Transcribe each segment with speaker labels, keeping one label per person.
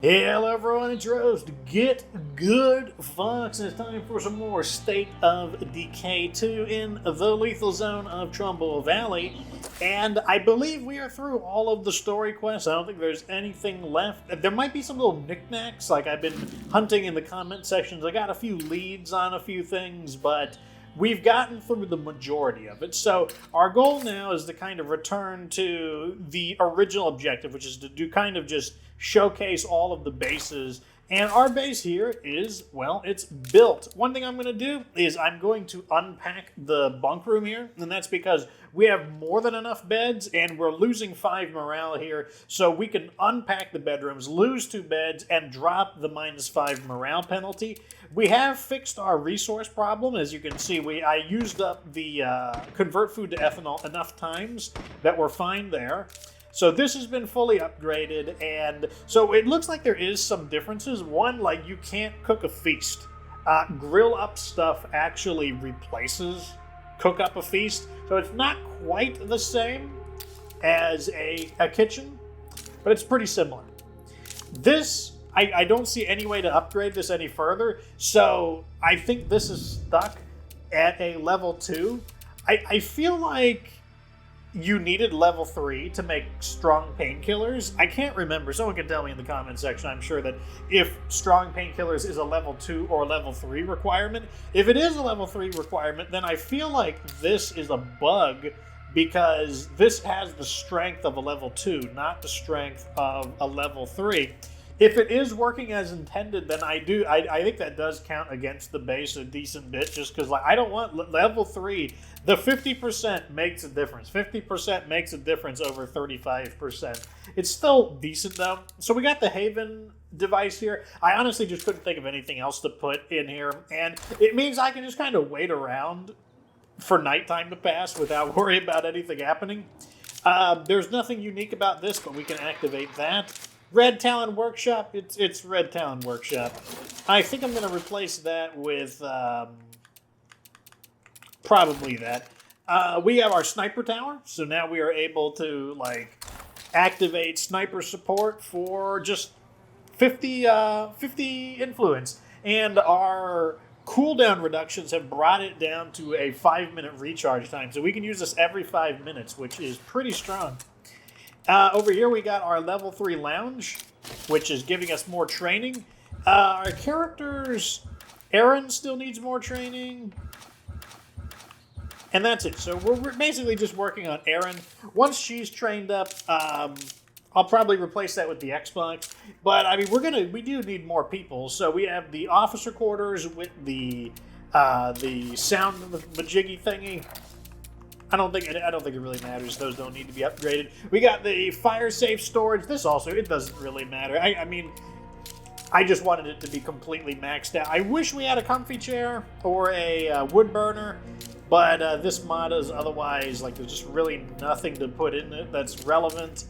Speaker 1: Hello everyone, it's Rose. Get good, folks. It's time for some more State of Decay 2 in the lethal zone of Trumbull Valley. And I believe we are through all of the story quests. I don't think there's anything left. There might be some little knickknacks, like I've been hunting in the comment sections. I got a few leads on a few things, but we've gotten through the majority of it. So our goal now is to kind of return to the original objective, which is to do kind of just showcase all of the bases. And our base here is, well, it's built. One thing I'm going to do is I'm going to unpack the bunk room here, and that's because we have more than enough beds, and we're losing 5 morale here, so we can unpack the bedrooms, lose 2 beds, and drop the -5 morale penalty. We have fixed our resource problem. As you can see, I used up the convert food to ethanol enough times that we're fine there. So this has been fully upgraded, and so it looks like there is some differences. One, like you can't cook a feast. Grill up stuff actually replaces cook up a feast, so it's not quite the same as a kitchen, but it's pretty similar. This, I don't see any way to upgrade this any further, so I think this is stuck at a level 2. I feel like you needed level 3 to make strong painkillers. I can't remember. Someone can tell me in the comment section. I'm sure that if strong painkillers is a level 2 or level 3 requirement. If it is a level 3 requirement, then I feel like this is a bug because this has the strength of a level 2, not the strength of a level 3. If it is working as intended, then I think that does count against the base a decent bit, just because like I don't want level 3. The 50% makes a difference. 50% makes a difference over 35%. It's still decent though. So we got the Haven device here. I honestly just couldn't think of anything else to put in here, and it means I can just kind of wait around for nighttime to pass without worrying about anything happening. There's nothing unique about this, but we can activate that. Red Talon Workshop, it's Red Talon Workshop. I think I'm going to replace that with probably that. We have our Sniper Tower, so now we are able to like activate sniper support for just 50 influence. And our cooldown reductions have brought it down to a 5-minute recharge time, so we can use this every 5 minutes, which is pretty strong. Over here we got our level 3 lounge, which is giving us more training. Our characters, Aaron still needs more training. And that's it. So we're basically just working on Aaron. Once she's trained up, I'll probably replace that with the Xbox. But I mean, we do need more people. So we have the officer quarters with the sound majiggy thingy. I don't think it really matters. Those don't need to be upgraded. We got the fire safe storage. This also, it doesn't really matter. I mean, I just wanted it to be completely maxed out. I wish we had a comfy chair or a wood burner, but this mod is otherwise, like, there's just really nothing to put in it that's relevant.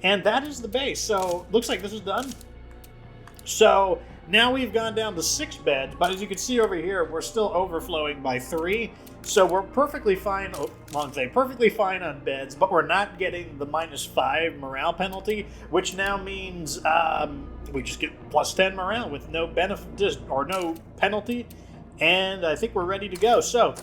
Speaker 1: And that is the base. So, looks like this is done. So, now we've gone down to 6 beds, but as you can see over here, we're still overflowing by 3. So we're perfectly fine, perfectly fine on beds, but we're not getting the -5 morale penalty, which now means we just get +10 morale with no benefit or no penalty, and I think we're ready to go. So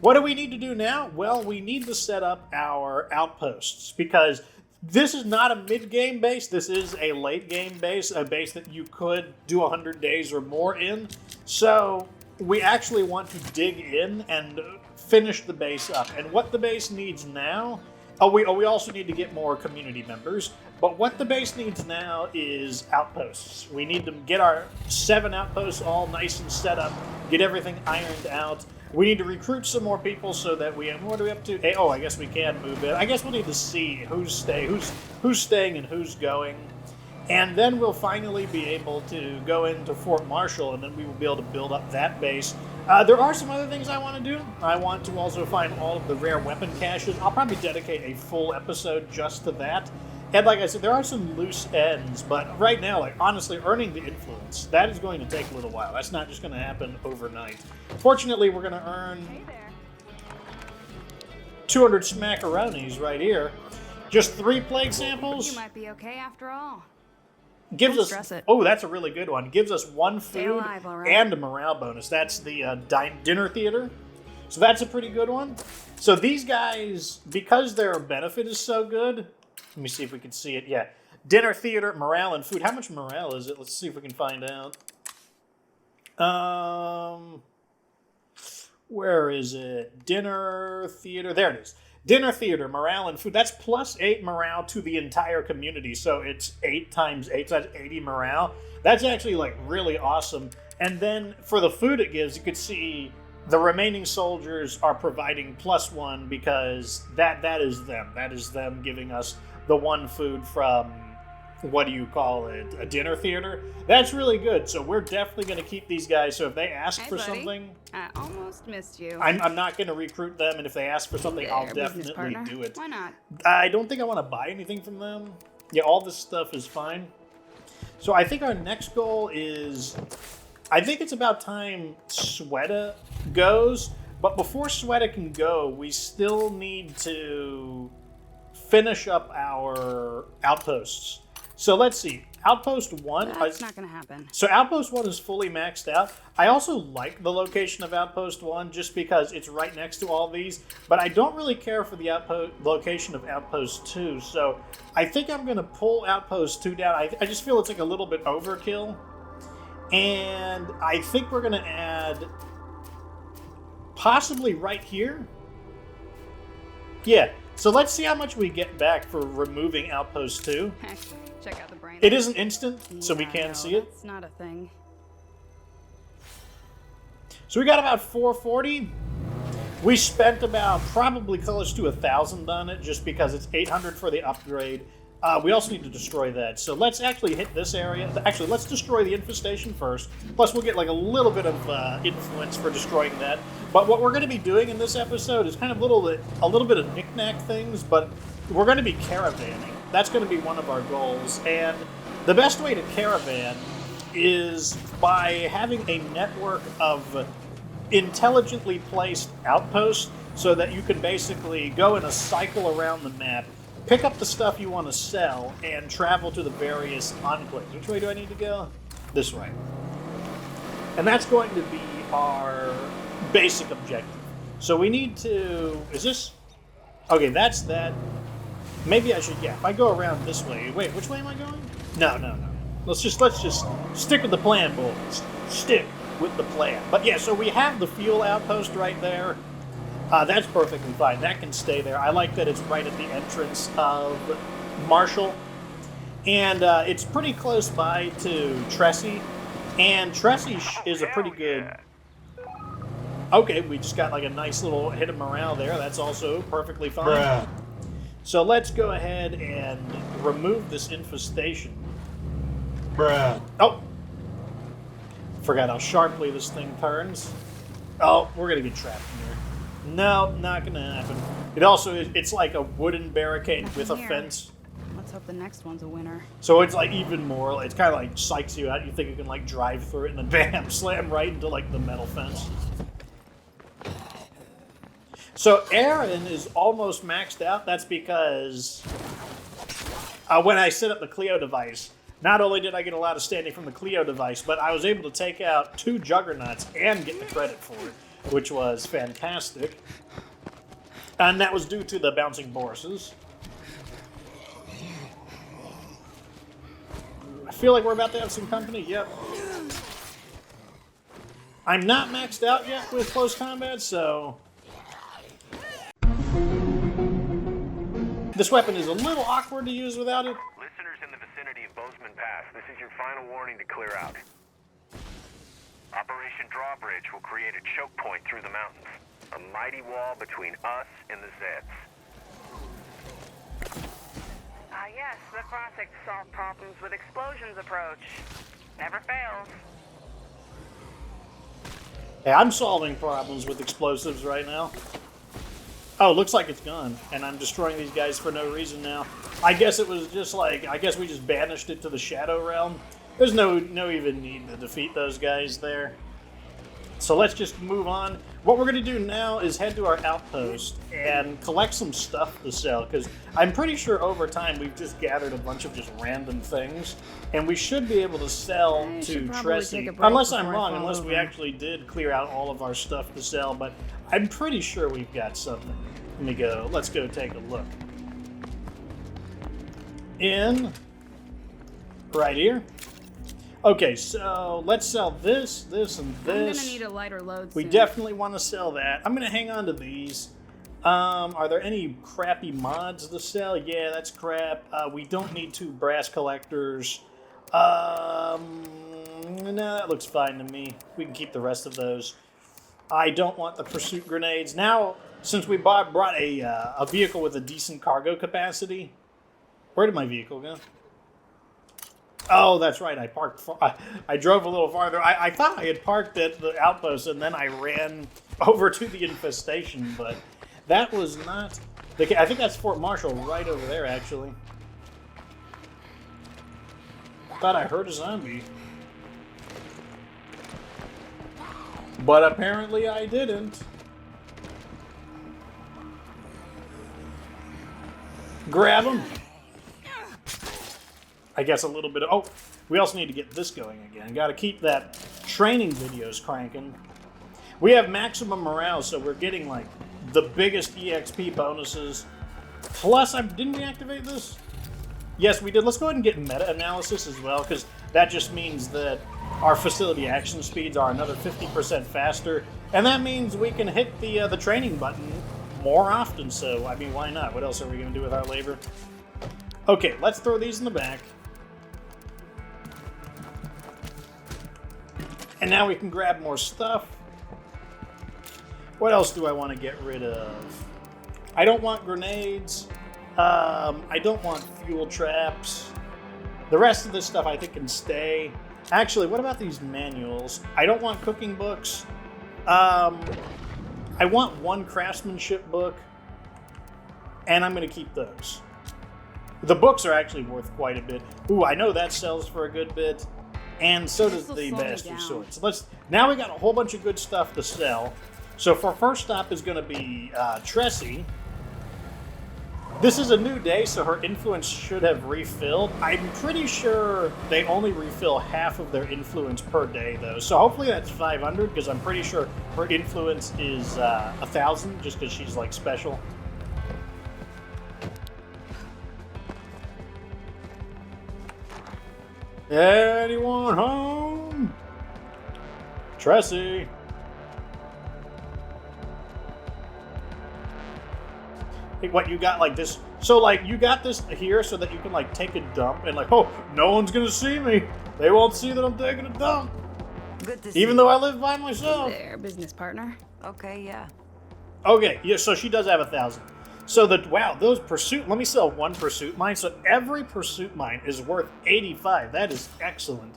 Speaker 1: what do we need to do now? Well, we need to set up our outposts, because this is not a mid-game base. This is a late-game base, a base that you could do 100 days or more in. So we actually want to dig in and finish the base up. And what the base needs now, we also need to get more community members, but what the base needs now is outposts. We need to get our 7 outposts all nice and set up, get everything ironed out. We need to recruit some more people so that what are we up to? Oh, I guess we can move in. I guess we'll need to see who's staying and who's going. And then we'll finally be able to go into Fort Marshall, and then we will be able to build up that base. There are some other things I want to do. I want to also find all of the rare weapon caches. I'll probably dedicate a full episode just to that. And like I said, there are some loose ends, but right now, like honestly, earning the influence, that is going to take a little while. That's not just going to happen overnight. Fortunately, we're going to earn 200 smackaronis right here. Just 3 plague samples.
Speaker 2: You might be okay after all.
Speaker 1: Gives
Speaker 2: Don't
Speaker 1: us.
Speaker 2: stress it.
Speaker 1: Oh, that's a really good one. Gives us 1
Speaker 2: Stay
Speaker 1: food
Speaker 2: alive, all right?
Speaker 1: and a morale bonus. That's the dinner theater. So that's a pretty good one. So these guys, because their benefit is so good, let me see if we can see it. Yeah, dinner theater, morale, and food. How much morale is it? Let's see if we can find out. Where is it? Dinner theater. There it is. Dinner theater, morale, and food. That's +8 morale to the entire community. So it's 8 times 8, so that's 80 morale. That's actually like really awesome. And then for the food it gives, you could see the remaining soldiers are providing +1 because that is them. That is them giving us the 1 food from, what do you call it, a dinner theater. That's really good. So we're definitely going to keep these guys. So if they ask for
Speaker 2: buddy.
Speaker 1: something,
Speaker 2: I almost missed you.
Speaker 1: I'm not going to recruit them. And if they ask for something,
Speaker 2: There,
Speaker 1: I'll
Speaker 2: business
Speaker 1: definitely
Speaker 2: partner.
Speaker 1: do it.
Speaker 2: Why not?
Speaker 1: I don't think I want to buy anything from them. Yeah, all this stuff is fine. So I think our next goal is, I think it's about time Sweta goes. But before Sweta can go, we still need to finish up our outposts. So let's see. Outpost 1.
Speaker 2: That's not going to happen.
Speaker 1: So Outpost 1 is fully maxed out. I also like the location of Outpost 1 just because it's right next to all these, but I don't really care for the location of Outpost 2, so I think I'm going to pull Outpost 2 down. I just feel it's like a little bit overkill, and I think we're going to add possibly right here. Yeah, so let's see how much we get back for removing Outpost 2.
Speaker 2: Check out the brain.
Speaker 1: It isn't instant, so we
Speaker 2: Yeah,
Speaker 1: can
Speaker 2: no,
Speaker 1: see it.
Speaker 2: It's not a thing.
Speaker 1: So we got about 440. We spent about probably close to 1,000 on it just because it's 800 for the upgrade. We also need to destroy that. So let's actually hit this area. Actually, let's destroy the infestation first. Plus, we'll get like a little bit of influence for destroying that. But what we're going to be doing in this episode is kind of a little bit of knick-knack things, but we're going to be caravanning. That's going to be one of our goals. And the best way to caravan is by having a network of intelligently placed outposts so that you can basically go in a cycle around the map, pick up the stuff you want to sell, and travel to the various enclaves. Which way do I need to go? This way. And that's going to be our basic objective. So we need to... Is this... Okay, that's that. Maybe I should... Yeah, if I go around this way... Wait, which way am I going? No. Let's just stick with the plan, boys. Stick with the plan. But yeah, so we have the fuel outpost right there. That's perfectly fine. That can stay there. I like that it's right at the entrance of Marshall. And it's pretty close by to Tressie. And Tressie is a pretty good... Okay, we just got like a nice little hit of morale there. That's also perfectly fine.
Speaker 3: Bruh.
Speaker 1: So let's go ahead and remove this infestation.
Speaker 3: Bruh.
Speaker 1: Oh! Forgot how sharply this thing turns. Oh, we're gonna get trapped in here. No, not gonna happen. It also it's like a wooden barricade
Speaker 2: Nothing
Speaker 1: with a
Speaker 2: here.
Speaker 1: fence.
Speaker 2: Let's hope the next one's a winner.
Speaker 1: So it's like even more, it's kind of like psychs you out. You think you can like drive through it and then bam, slam right into like the metal fence. So Aaron is almost maxed out. That's because when I set up the Clio device, not only did I get a lot of standing from the Clio device, but I was able to take out 2 Juggernauts and get the credit for it, which was fantastic. And that was due to the bouncing Boruses. I feel like we're about to have some company. Yep. I'm not maxed out yet with close combat, so... This weapon is a little awkward to use without it.
Speaker 4: Listeners in the vicinity of Bozeman Pass, this is your final warning to clear out. Operation Drawbridge will create a choke point through the mountains. A mighty wall between us and the Zeds.
Speaker 5: Yes, the classic solve problems with explosions approach. Never fails.
Speaker 1: Hey, I'm solving problems with explosives right now. Oh, looks like it's gone, and I'm destroying these guys for no reason now. I guess it was just like, I guess we just banished it to the Shadow Realm. There's no even need to defeat those guys there. So let's just move on. What we're going to do now is head to our outpost and collect some stuff to sell, because I'm pretty sure over time we've just gathered a bunch of just random things, and we should be able to sell
Speaker 2: I
Speaker 1: to
Speaker 2: should probably
Speaker 1: Tressie.
Speaker 2: take a break
Speaker 1: Unless I'm
Speaker 2: before I
Speaker 1: wrong,
Speaker 2: fall
Speaker 1: unless we
Speaker 2: over.
Speaker 1: actually did clear out all of our stuff to sell, but I'm pretty sure we've got something. Let's go take a look. Right here. Okay, so let's sell this, this, and
Speaker 2: I'm
Speaker 1: this.
Speaker 2: gonna need a lighter load
Speaker 1: We
Speaker 2: soon.
Speaker 1: definitely want to sell that. I'm going to hang on to these. Are there any crappy mods to sell? Yeah, that's crap. We don't need 2 brass collectors. No, that looks fine to me. We can keep the rest of those. I don't want the pursuit grenades. Now, since we brought a vehicle with a decent cargo capacity, where did my vehicle go? Oh, that's right. I parked. I drove a little farther. I thought I had parked at the outpost, and then I ran over to the infestation, but that was not the case. I think that's Fort Marshall right over there, actually. Thought I heard a zombie, but apparently I didn't. Grab him. I guess a little bit of... Oh, we also need to get this going again. Got to keep that training videos cranking. We have maximum morale, so we're getting, like, the biggest EXP bonuses. Plus, didn't we activate this? Yes, we did. Let's go ahead and get meta-analysis as well, because that just means that our facility action speeds are another 50% faster, and that means we can hit the training button more often, so, I mean, why not? What else are we going to do with our labor? Okay, let's throw these in the back. And now we can grab more stuff. What else do I want to get rid of? I don't want grenades. I don't want fuel traps. The rest of this stuff I think can stay. Actually, what about these manuals? I don't want cooking books. I want 1 craftsmanship book. And I'm going to keep those. The books are actually worth quite a bit. Ooh, I know that sells for a good bit. And so does
Speaker 2: This'll
Speaker 1: the
Speaker 2: slow me
Speaker 1: Master
Speaker 2: down.
Speaker 1: Sword. So now we got a whole bunch of good stuff to sell. So for first stop is going to be Tressie. This is a new day, so her influence should have refilled. I'm pretty sure they only refill half of their influence per day, though. So hopefully that's 500, because I'm pretty sure her influence is 1,000, just because she's, like, special. Anyone home? Tressie. Hey, what, you got like this? So like you got this here so that you can like take a dump and like, oh, no one's gonna see me. They won't see that I'm taking a dump.
Speaker 6: Good to see
Speaker 1: Even though I live by myself.
Speaker 2: There, business partner.
Speaker 6: Okay, yeah.
Speaker 1: Okay, yeah, so she does have 1,000. So those pursuit, let me sell 1 pursuit mine. So every pursuit mine is worth 85. That is excellent.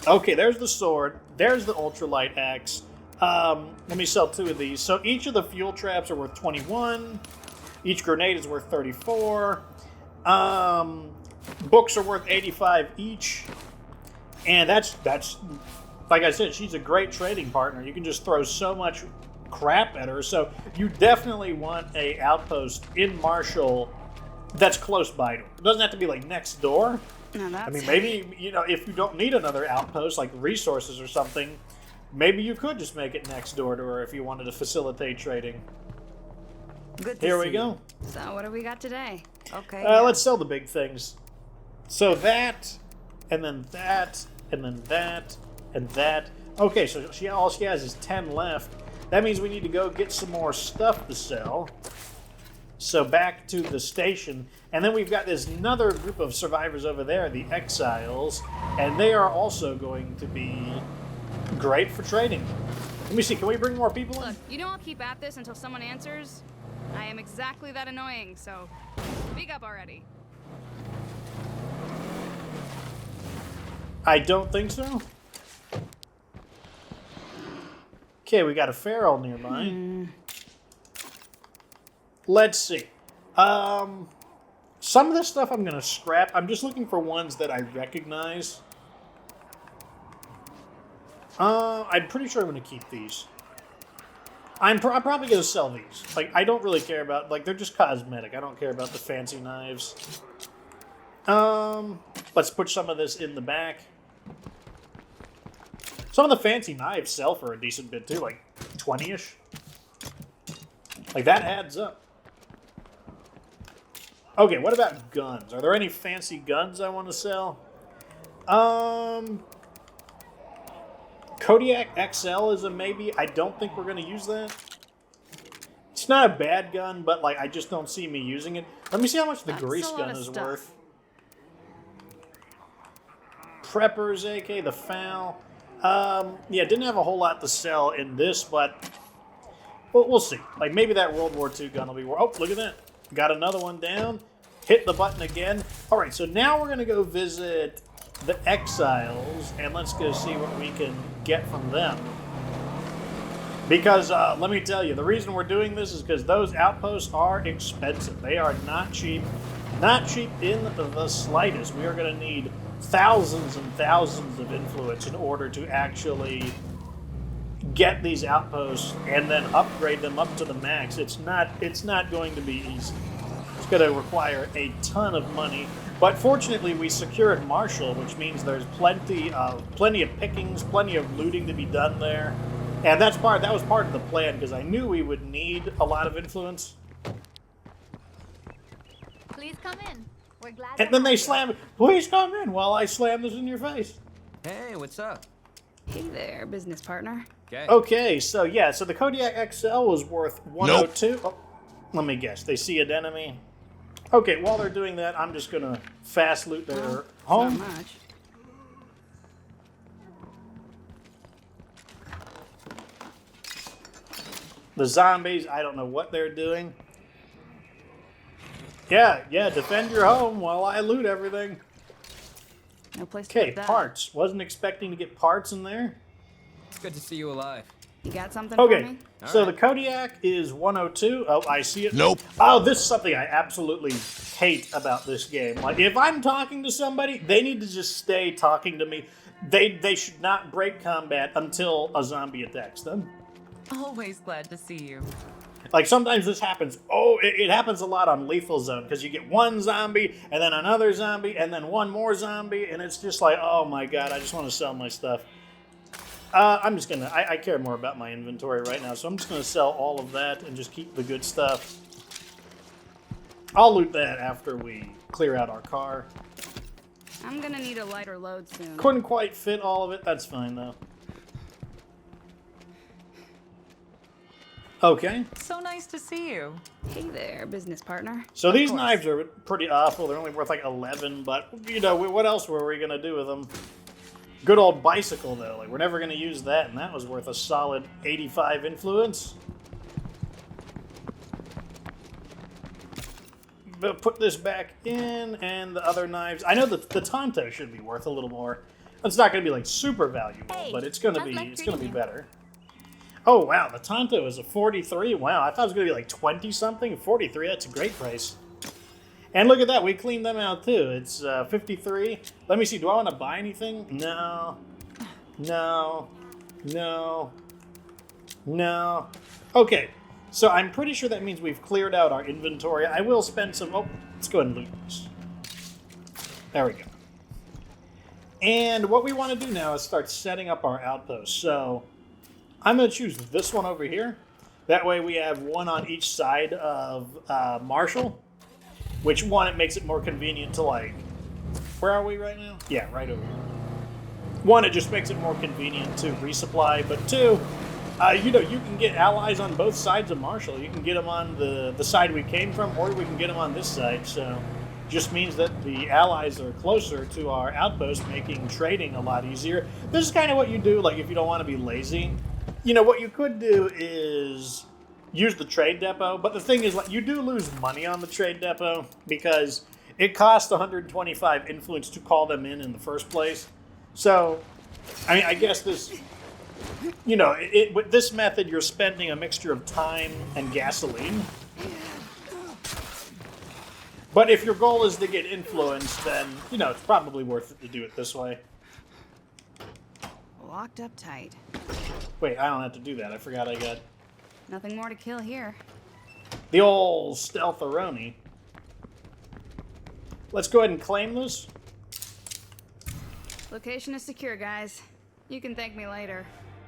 Speaker 1: Okay, there's the sword. There's the ultralight axe. Let me sell 2 of these. So each of the fuel traps are worth 21. Each grenade is worth 34. Books are worth 85 each. And that's like I said, she's a great trading partner. You can just throw so much crap at her. So you definitely want a outpost in Marshall that's close by to her. It doesn't have to be like next door.
Speaker 2: Now that's...
Speaker 1: I mean, maybe, if you don't need another outpost, like resources or something, maybe you could just make it next door to her if you wanted to facilitate trading.
Speaker 6: Good to
Speaker 1: Here
Speaker 6: see
Speaker 1: we go.
Speaker 2: So what do we got today?
Speaker 6: Okay.
Speaker 1: Let's sell the big things. So that, and then that, and then that, and that. Okay, so all she has is 10 left. That means we need to go get some more stuff to sell. So back to the station. And then we've got this another group of survivors over there, the Exiles. And they are also going to be great for trading. Let me see, can we bring more people in?
Speaker 2: Look, you know I'll keep at this until someone answers. I am exactly that annoying, so speak up already.
Speaker 1: I don't think so. Okay, we got a feral nearby. Let's see. Some of this stuff I'm going to scrap. I'm just looking for ones that I recognize. I'm pretty sure I'm going to keep these. I'm probably going to sell these. Like, I don't really care about... Like, they're just cosmetic. I don't care about the fancy knives. Let's put some of this in the back. Some of the fancy knives sell for a decent bit, too. Like, 20-ish. Like, that adds up. Okay, what about guns? Are there any fancy guns I want to sell? Kodiak XL is a maybe. I don't think we're going to use that. It's not a bad gun, but like I just don't see me using it. Let me see how much the grease gun is worth. Prepper's AK, the FAL. Yeah, didn't have a whole lot to sell in this, but we'll see. Like maybe that World War II gun will be worth. Oh, look at that. Got another one down. Hit the button again. All right, so now we're going to go visit the Exiles, and let's go see what we can get from them. Because, let me tell you, the reason we're doing this is because those outposts are expensive. They are not cheap. Not cheap in the slightest. We are going to need thousands and thousands of influence in order to actually get these outposts and then upgrade them up to the max. It's not going to be easy. It's going to require a ton of money. But fortunately, we secured Marshall, which means there's plenty of pickings, plenty of looting to be done there, and that was part of the plan because I knew we would need a lot of influence.
Speaker 7: Please come in. We're glad.
Speaker 1: And then they slam it. Please come in while I slam this in your face.
Speaker 8: Hey, what's up?
Speaker 2: Hey there, business partner.
Speaker 1: Okay, so yeah, so the Kodiak XL was worth 102. Nope. Oh, let me guess. They see an enemy. Okay, while they're doing that, I'm just gonna fast loot their home.
Speaker 2: Not much.
Speaker 1: The zombies, I don't know what they're doing. Yeah, defend your home while I loot everything.
Speaker 2: No place to
Speaker 1: Okay,
Speaker 2: put that.
Speaker 1: parts. Wasn't expecting to get parts in there.
Speaker 8: It's good to see you alive.
Speaker 2: You got something for
Speaker 1: Okay,
Speaker 2: me?
Speaker 1: so the Kodiak is 102. Oh, I see it.
Speaker 3: Nope.
Speaker 1: Oh, this is something I absolutely hate about this game. Like, if I'm talking to somebody, they need to just stay talking to me. They should not break combat until a zombie attacks them.
Speaker 6: Always glad to see you.
Speaker 1: Like, sometimes this happens. Oh, it happens a lot on Lethal Zone, because you get one zombie, and then another zombie, and then one more zombie, and it's just like, oh my god, I just want to sell my stuff. I'm just gonna, I care more about my inventory right now, so I'm just gonna sell all of that and just keep the good stuff. I'll loot that after we clear out our car.
Speaker 2: I'm gonna need a lighter load soon.
Speaker 1: Couldn't quite fit all of it, that's fine though. Okay.
Speaker 6: So nice to see you.
Speaker 2: Hey there, business partner.
Speaker 1: So these knives are pretty awful, they're only worth like 11, but, you know, what else were we gonna do with them? Good old bicycle, though. Like, we're never going to use that, and that was worth a solid 85 influence. But put this back in, and the other knives. I know that the Tonto should be worth a little more. It's not going to be like super valuable, but it's going to be better. Oh wow, the Tonto is a 43. Wow, I thought it was going to be like 20 something. 43. That's a great price. And look at that, we cleaned them out too. It's 53. Let me see, do I want to buy anything? No. No. No. No. Okay, so I'm pretty sure that means we've cleared out our inventory. I will spend some... Oh, let's go ahead and loot this. There we go. And what we want to do now is start setting up our outposts. So I'm going to choose this one over here. That way we have one on each side of Marshall. Which, one, it makes it more convenient to, like... Where are we right now? Yeah, right over here. One, it just makes it more convenient to resupply. But two, you know, you can get allies on both sides of Marshall. You can get them on the side we came from, or we can get them on this side. So, just means that the allies are closer to our outpost, making trading a lot easier. This is kind of what you do, like, if you don't want to be lazy. You know, what you could do is... use the trade depot, but the thing is, like, you do lose money on the trade depot because it costs 125 influence to call them in the first place. So, I mean, I guess this, you know, with this method, you're spending a mixture of time and gasoline. But if your goal is to get influence, then, you know, it's probably worth it to do it this way.
Speaker 2: Well, locked up tight.
Speaker 1: Wait, I don't have to do that. I forgot I got
Speaker 2: Nothing more to kill here.
Speaker 1: the old stealth-a-roni. Let's go ahead and claim this.
Speaker 2: Location is secure, guys. You can thank me later.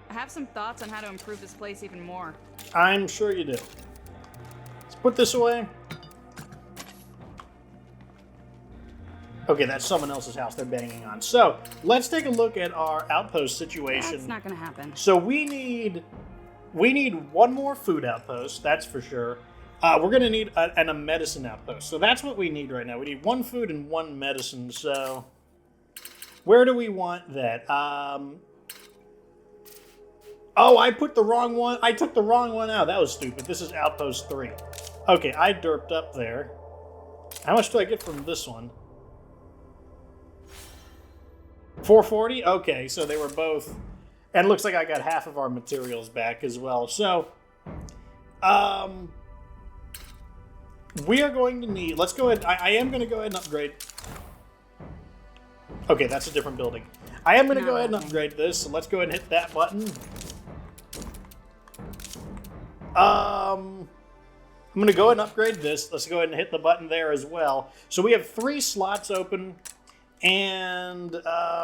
Speaker 2: I have some thoughts on how to improve this place even more.
Speaker 1: I'm sure you do. Let's put this away. Okay, that's someone else's house they're banging on. So, let's take a look at our outpost situation.
Speaker 2: That's not gonna happen.
Speaker 1: So we need one more food outpost, that's for sure. We're gonna need a medicine outpost. So that's what we need right now. We need one food and one medicine. So where do we want that? Oh, I put the wrong one. I took the wrong one out. That was stupid. This is Outpost 3. Okay, I derped up there. How much do I get from this one? 440? Okay, so they were both... And it looks like I got half of our materials back as well. So, we are going to need... Let's go ahead... I am going to go ahead and upgrade... Okay, that's a different building. I am going to go ahead and upgrade this, so let's go ahead and hit that button. I'm going to go ahead and upgrade this. Let's go ahead and hit the button there as well. So we have 3 slots open, and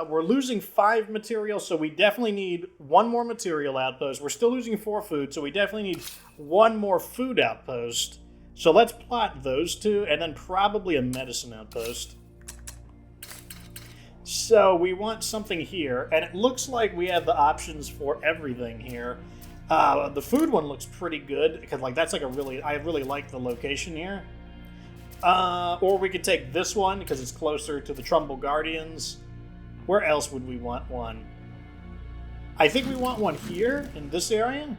Speaker 1: we're losing 5 materials, so we definitely need 1 more material outpost. We're still losing 4 food, so we definitely need 1 more food outpost. So let's plot those 2, and then probably a medicine outpost. So we want something here, and it looks like we have the options for everything here. The food one looks pretty good, because like that's like I really like the location here. Or we could take this one, because it's closer to the Trumbull Guardians. Where else would we want one? I think we want one here, in this area.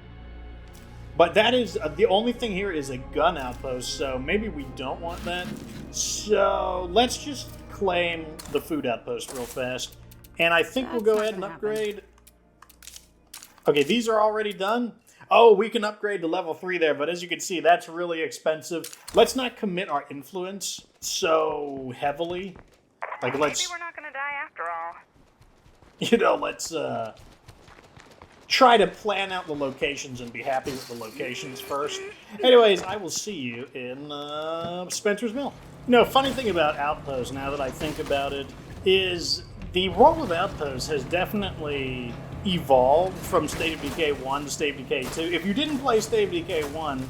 Speaker 1: But that is, the only thing here is a gun outpost, so maybe we don't want that. So let's just claim the food outpost real fast. And I think we'll go ahead and upgrade. Okay, these are already done. Oh, we can upgrade to level 3 there, but as you can see, that's really expensive. Let's not commit our influence so heavily. Like, let's...
Speaker 5: Maybe we're not gonna die after all.
Speaker 1: You know, let's try to plan out the locations and be happy with the locations first. Anyways, I will see you in Spencer's Mill. You know, funny thing about Outpost, now that I think about it, is the role of Outpost has definitely evolved from State of Decay 1 to State of Decay 2. If you didn't play State of Decay 1,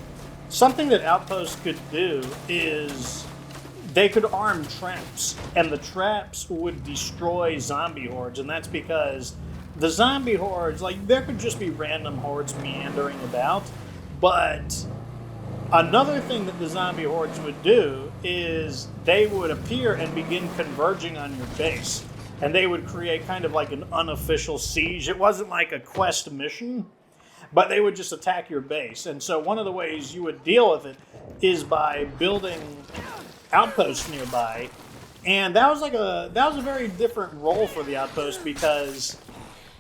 Speaker 1: something that Outpost could do is they could arm traps, and the traps would destroy zombie hordes, and that's because the zombie hordes, like, there could just be random hordes meandering about, but another thing that the zombie hordes would do is they would appear and begin converging on your base. And they would create kind of like an unofficial siege. It wasn't like a quest mission, but they would just attack your base. And so one of the ways you would deal with it is by building outposts nearby. And that was a very different role for the outpost, because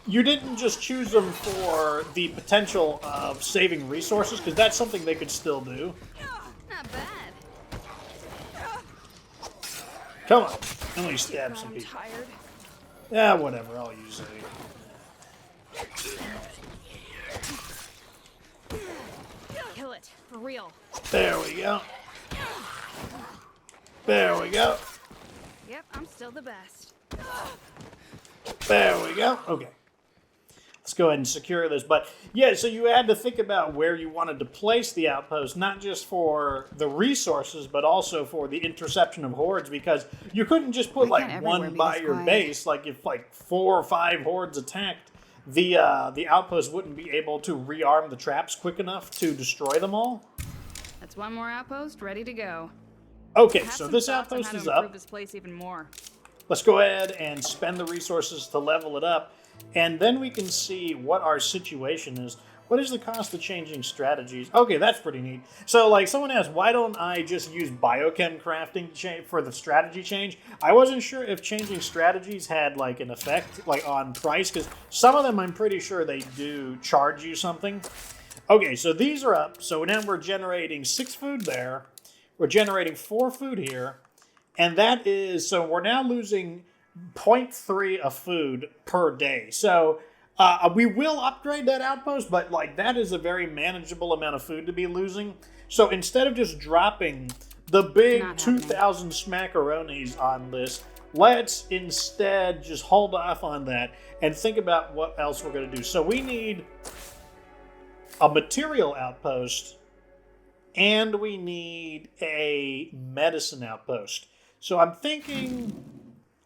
Speaker 1: you didn't just choose them for the potential of saving resources, because that's something they could still do.
Speaker 2: Not bad.
Speaker 1: Come on, let me stab some people.
Speaker 2: Tired.
Speaker 1: Yeah, whatever, I'll use it.
Speaker 2: Kill it, for real.
Speaker 1: There we go. There we go.
Speaker 2: Yep, I'm still the best.
Speaker 1: There we go. Okay. Let's go ahead and secure this. But yeah, so you had to think about where you wanted to place the outpost, not just for the resources, but also for the interception of hordes, because you couldn't just put like one by your base. Like if like 4 or 5 hordes attacked, the outpost wouldn't be able to rearm the traps quick enough to destroy them all.
Speaker 2: That's 1 more outpost ready to go.
Speaker 1: Okay, so this outpost is up.
Speaker 2: Improve this place even more.
Speaker 1: Let's go ahead and spend the resources to level it up. And then we can see what our situation is. What is the cost of changing strategies? Okay, that's pretty neat. So, like, someone asked, why don't I just use biochem crafting for the strategy change? I wasn't sure if changing strategies had, like, an effect, like, on price, because some of them I'm pretty sure they do charge you something. Okay, so these are up. So now we're generating 6 food there. We're generating 4 food here. And that is, so we're now losing 0.3 of food per day. So We will upgrade that outpost, but like that is a very manageable amount of food to be losing. So instead of just dropping the big
Speaker 2: Not
Speaker 1: 2,000 smackaronis on this, let's instead just hold off on that and think about what else we're going to do. So we need a material outpost and we need a medicine outpost. So I'm thinking,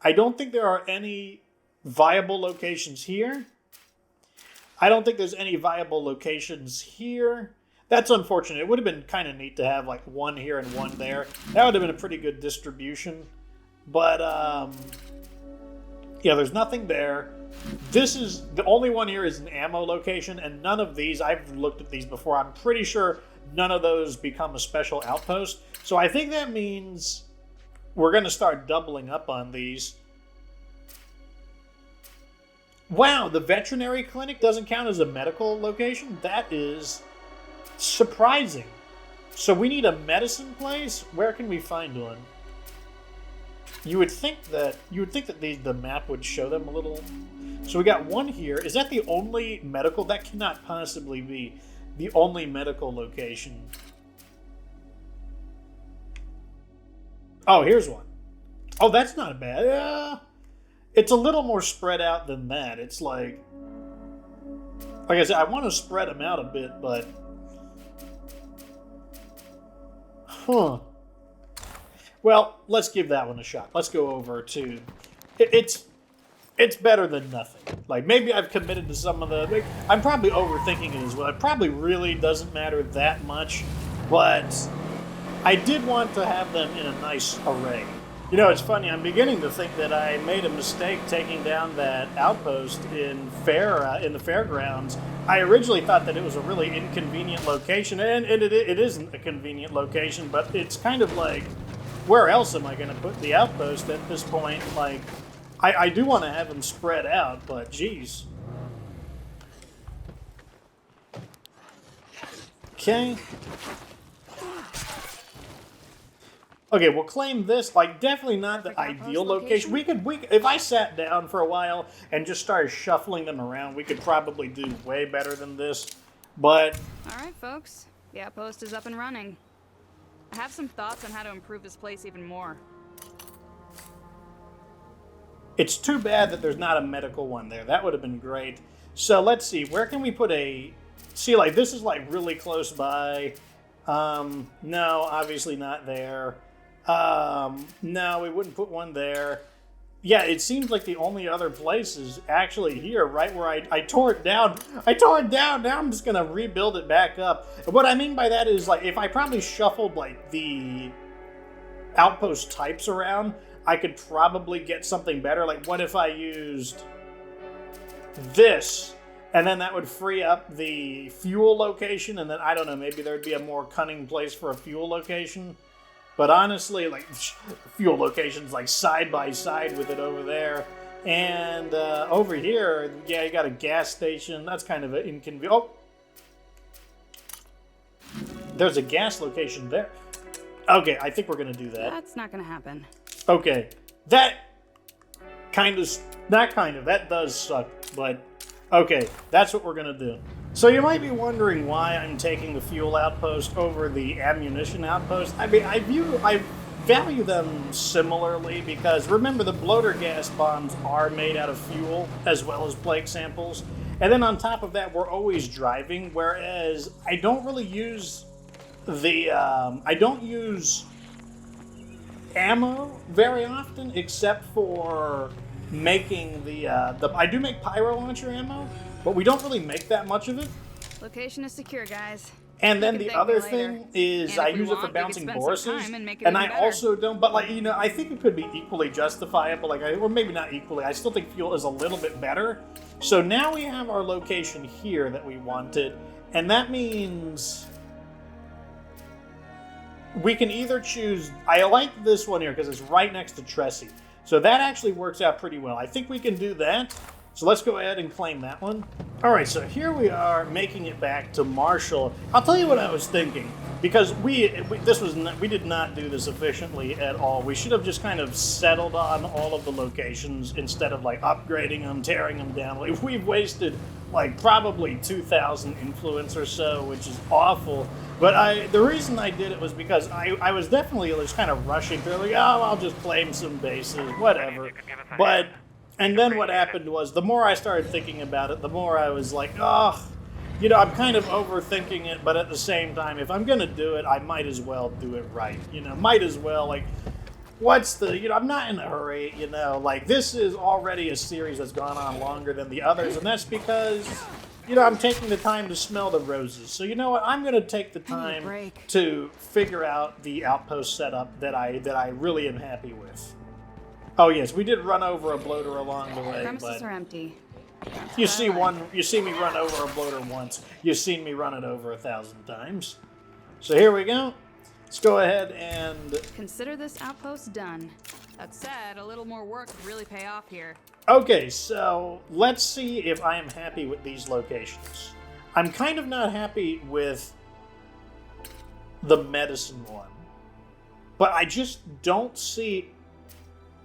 Speaker 1: I don't think there are any viable locations here. I don't think there's any viable locations here. That's unfortunate. It would have been kind of neat to have like one here and one there. That would have been a pretty good distribution. But, yeah, there's nothing there. This is, the only one here is an ammo location, and none of these, I've looked at these before, I'm pretty sure none of those become a special outpost. So I think that means we're going to start doubling up on these. Wow, the veterinary clinic doesn't count as a medical location? That is surprising. So we need a medicine place? Where can we find one? You would think that the map would show them a little. So we got one here. Is that the only medical? That cannot possibly be the only medical location. Oh, here's one. Oh, that's not bad. It's a little more spread out than that. It's like I said, I want to spread them out a bit, but well, let's give that one a shot. Let's go over to it's better than nothing. Like, maybe I've committed to some of the... I'm probably overthinking it as well. It probably really doesn't matter that much, but I did want to have them in a nice array. You know, it's funny. I'm beginning to think that I made a mistake taking down that outpost in the fairgrounds. I originally thought that it was a really inconvenient location, and it isn't a convenient location, but it's kind of like, where else am I going to put the outpost at this point? Like, I do want to have them spread out, but geez. Okay. Okay, we'll claim this. Like, definitely not the ideal location. We could, if I sat down for a while and just started shuffling them around, we could probably do way better than this. But
Speaker 2: All right, folks. The outpost is up and running. I have some thoughts on how to improve this place even more.
Speaker 1: it's too bad that there's not a medical one there. That would have been great. So let's see. Where can we put a... See, like, this is, like, really close by. No, obviously not there. No, we wouldn't put one there. Yeah, it seems like the only other place is actually here, right where I tore it down. I tore it down. Now I'm just going to rebuild it back up. And what I mean by that is, like, if I probably shuffled, like, the outpost types around, I could probably get something better. Like, what if I used this, and then that would free up the fuel location, and then, I don't know, maybe there'd be a more cunning place for a fuel location. But honestly, like, fuel location's like side by side with it over there. And over here, yeah, you got a gas station. That's kind of an inconvenient. Oh! There's a gas location there. Okay, I think we're going to do that.
Speaker 2: That's not going to happen.
Speaker 1: Okay. That does suck, but okay, that's what we're going to do. So you might be wondering why I'm taking the fuel outpost over the ammunition outpost. I mean, I value them similarly because, remember, the bloater gas bombs are made out of fuel as well as plague samples. And then on top of that, we're always driving, whereas I don't really use I don't use ammo very often, except for making I do make pyro launcher ammo, but we don't really make that much of it.
Speaker 2: Location is secure, guys.
Speaker 1: And then
Speaker 2: You can
Speaker 1: the
Speaker 2: thank
Speaker 1: other
Speaker 2: me
Speaker 1: thing
Speaker 2: later.
Speaker 1: is
Speaker 2: And
Speaker 1: I
Speaker 2: if we
Speaker 1: use it for
Speaker 2: want, we could
Speaker 1: bouncing
Speaker 2: spend some
Speaker 1: Boruses,
Speaker 2: time and make it
Speaker 1: and
Speaker 2: even
Speaker 1: I
Speaker 2: better.
Speaker 1: also don't, but like, you know, I think it could be equally justifiable, like, or maybe not equally, I still think fuel is a little bit better. So now we have our location here that we wanted, and that means we can either choose, I like this one here because it's right next to Tressie. So that actually works out pretty well. I think we can do that. So let's go ahead and claim that one. All right, so here we are making it back to Marshall. I'll tell you what I was thinking, because we did not do this efficiently at all. We should have just kind of settled on all of the locations instead of like upgrading them, tearing them down. We've wasted like probably 2,000 influence or so, which is awful. But the reason I did it was because I was definitely just kind of rushing through, like, oh, I'll just claim some bases, whatever. But and then what happened was, the more I started thinking about it, the more I was like, oh, I'm kind of overthinking it, but at the same time, if I'm going to do it, I might as well do it right. Might as well, like, I'm not in a hurry, like, this is already a series that's gone on longer than the others, and that's because, I'm taking the time to smell the roses. So you know what, I'm going to take the time to figure out the outpost setup that I really am happy with. Oh yes, we did run over a bloater along the way.
Speaker 2: Premises are empty.
Speaker 1: You see me run over a bloater once. You've seen me run it over 1,000 times. So here we go. Let's go ahead and
Speaker 2: consider this outpost done. That said, a little more work would really pay off here.
Speaker 1: Okay, so let's see if I am happy with these locations. I'm kind of not happy with the medicine one, but I just don't see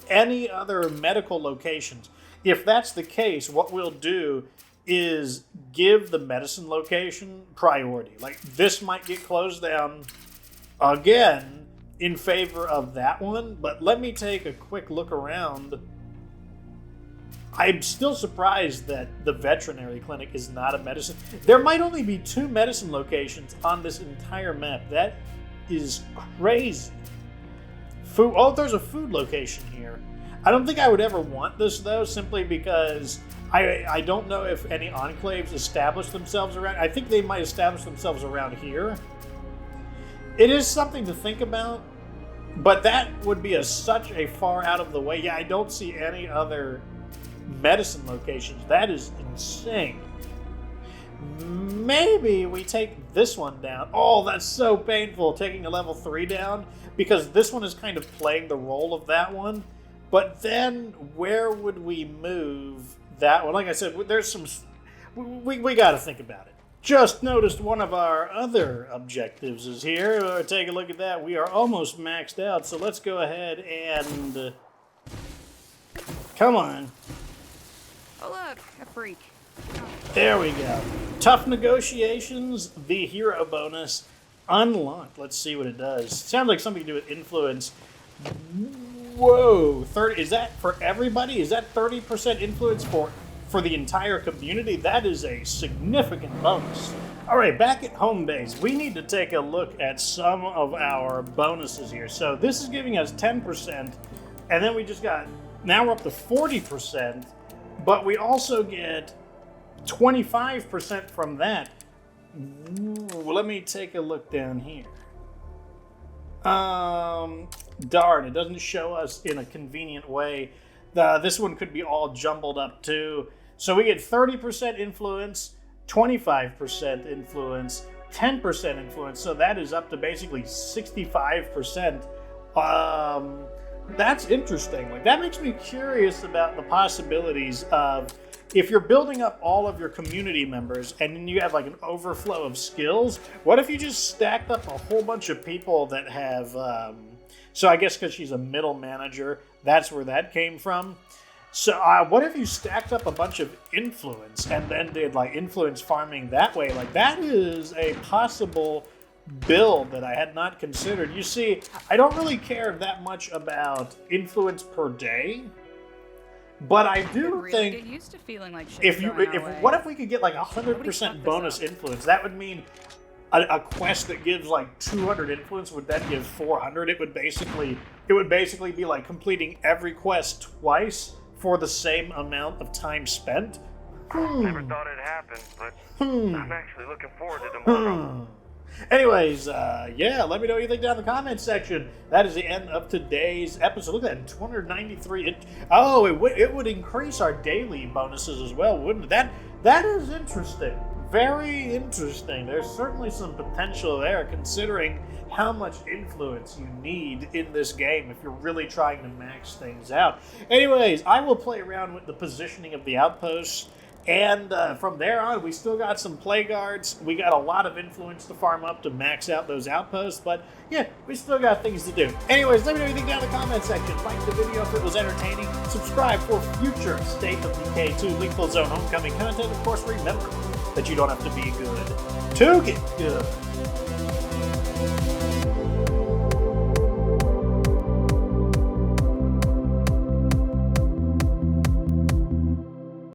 Speaker 1: any other medical locations. If that's the case, what we'll do is give the medicine location priority. Like, this might get closed down again in favor of that one, but let me take a quick look around. I'm still surprised that the veterinary clinic is not a medicine. There might only be 2 medicine locations on this entire map. That is crazy. Food. Oh, there's a food location here. I don't think I would ever want this, though, simply because I don't know if any enclaves establish themselves around. I think they might establish themselves around here. It is something to think about, but that would be such a far out of the way. Yeah, I don't see any other medicine locations. That is insane. Maybe we take this one down. Oh, that's so painful, taking a level 3 down, because this one is kind of playing the role of that one. But then, where would we move that one? Like I said, there's some... We got to think about it. Just noticed one of our other objectives is here. Take a look at that. We are almost maxed out, so let's go ahead and... come on.
Speaker 2: Oh look, a freak.
Speaker 1: There we go. Tough negotiations, the hero bonus, unlocked. Let's see what it does. Sounds like something to do with influence. Whoa, 30, is that for everybody? Is that 30% influence for the entire community? That is a significant bonus. All right, back at home base, we need to take a look at some of our bonuses here. So this is giving us 10%, and then we just got, now we're up to 40%, but we also get 25% from that. Ooh, let me take a look down here. Darn, it doesn't show us in a convenient way. This one could be all jumbled up too. So we get 30% influence, 25% influence, 10% influence. So that is up to basically 65%. That's interesting. Like, that makes me curious about the possibilities of, if you're building up all of your community members and then you have like an overflow of skills, what if you just stacked up a whole bunch of people that have, so I guess because she's a middle manager, that's where that came from. So what if you stacked up a bunch of influence and then did like influence farming that way? Like, that is a possible build that I had not considered. You see, I don't really care that much about influence per day, but I do
Speaker 2: really
Speaker 1: think
Speaker 2: get used to feeling like shit's going our way.
Speaker 1: what if we could get like 100% bonus influence? That would mean a quest that gives like 200 influence would then give 400. It would basically be like completing every quest twice for the same amount of time spent.
Speaker 4: Never thought it'd happen, but I'm actually looking forward to tomorrow.
Speaker 1: Anyways, yeah, let me know what you think down in the comments section. That is the end of today's episode. Look at that, 293. It would increase our daily bonuses as well, wouldn't it? That is interesting. Very interesting. There's certainly some potential there, considering how much influence you need in this game if you're really trying to max things out. Anyways, I will play around with the positioning of the outposts And from there on, we still got some play guards. We got a lot of influence to farm up to max out those outposts. But yeah, we still got things to do. Anyways, let me know what you think down in the comment section. Like the video if it was entertaining. Subscribe for future State of Decay 2 Lethal Zone Homecoming content. Of course, remember that you don't have to be good to get good.